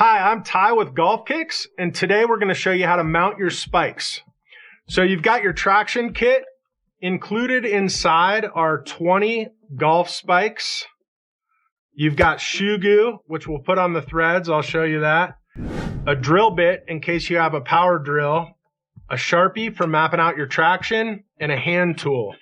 Hi, I'm Ty with Golfkicks, and today we're going to show you how to mount your spikes. So you've got your traction kit. Included inside are 20 golf spikes. You've got shoe goo, which we'll put on the threads. I'll show you that. A drill bit in case you have a power drill. A Sharpie for mapping out your traction, and a hand tool.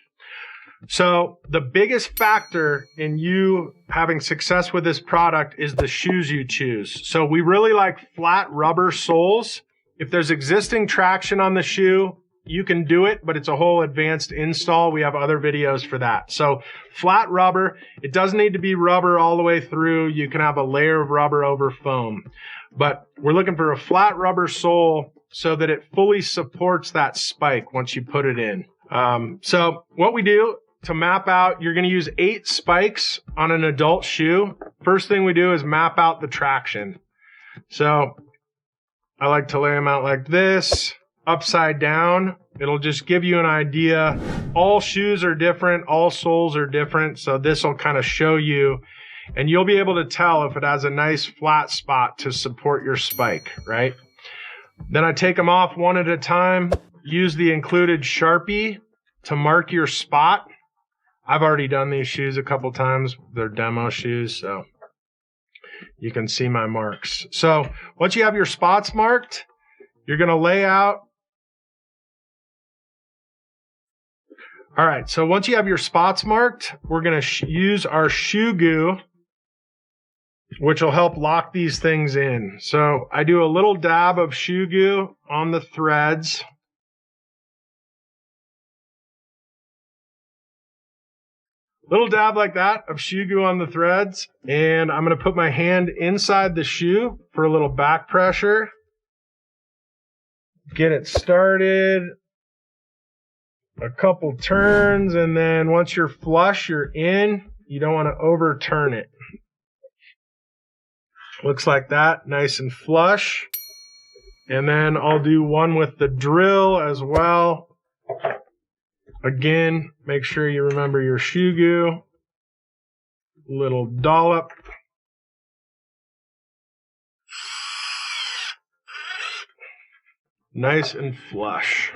So the biggest factor in you having success with this product is the shoes you choose. So we really like flat rubber soles. If there's existing traction on the shoe, you can do it, but it's a whole advanced install. We have other videos for that. So flat rubber, it doesn't need to be rubber all the way through. You can have a layer of rubber over foam, but we're looking for a flat rubber sole so that it fully supports that spike once you put it in. So what we do to map out, you're going to use 8 spikes on an adult shoe. First thing we do is map out the traction. So I like to lay them out like this, upside down. It'll just give you an idea. All shoes are different. All soles are different. So this will kind of show you, and you'll be able to tell if it has a nice flat spot to support your spike, right? Then I take them off one at a time. Use the included Sharpie to mark your spot. I've already done these shoes a couple times. They're demo shoes, so you can see my marks. So once you have your spots marked, you're going to lay out. All right, so once you have your spots marked, we're going to use our shoe goo, which will help lock these things in. So I do a little dab of shoe goo on the threads. Little dab like that of shoe goo on the threads. And I'm going to put my hand inside the shoe for a little back pressure. Get it started. A couple turns, and then once you're flush, you're in. You don't want to overturn it. Looks like that, nice and flush. And then I'll do one with the drill as well. Again, make sure you remember your shoe goo. Little dollop. Nice and flush.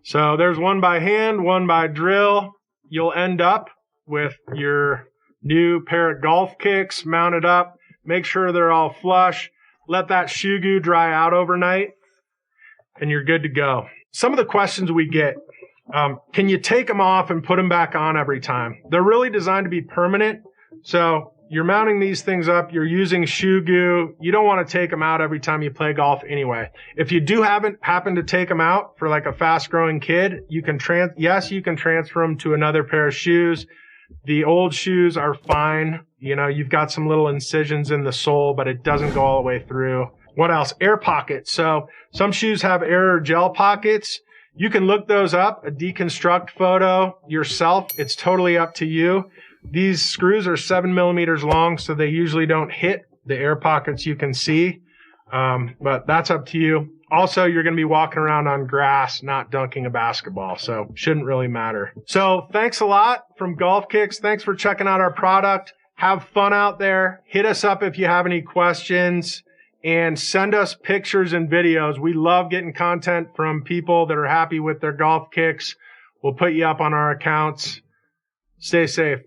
So there's one by hand, one by drill. You'll end up with your new pair of golf kicks mounted up. Make sure they're all flush. Let that shoe goo dry out overnight, and you're good to go. Some of the questions we get, can you take them off and put them back on every time? They're really designed to be permanent. So you're mounting these things up. You're using shoe goo. You don't want to take them out every time you play golf anyway. If you do happen to take them out for like a fast-growing kid, you can you can transfer them to another pair of shoes. The old shoes are fine. You know, you've got some little incisions in the sole, but it doesn't go all the way through. What else? Air pockets. So some shoes have air or gel pockets. You can look those up, a deconstruct photo yourself. It's totally up to you. These screws are 7 millimeters long, so they usually don't hit the air pockets you can see. But that's up to you. Also, you're going to be walking around on grass, not dunking a basketball, so shouldn't really matter. So thanks a lot from Golfkicks. Thanks for checking out our product. Have fun out there. Hit us up if you have any questions. And send us pictures and videos. We love getting content from people that are happy with their golf kicks. We'll put you up on our accounts. Stay safe.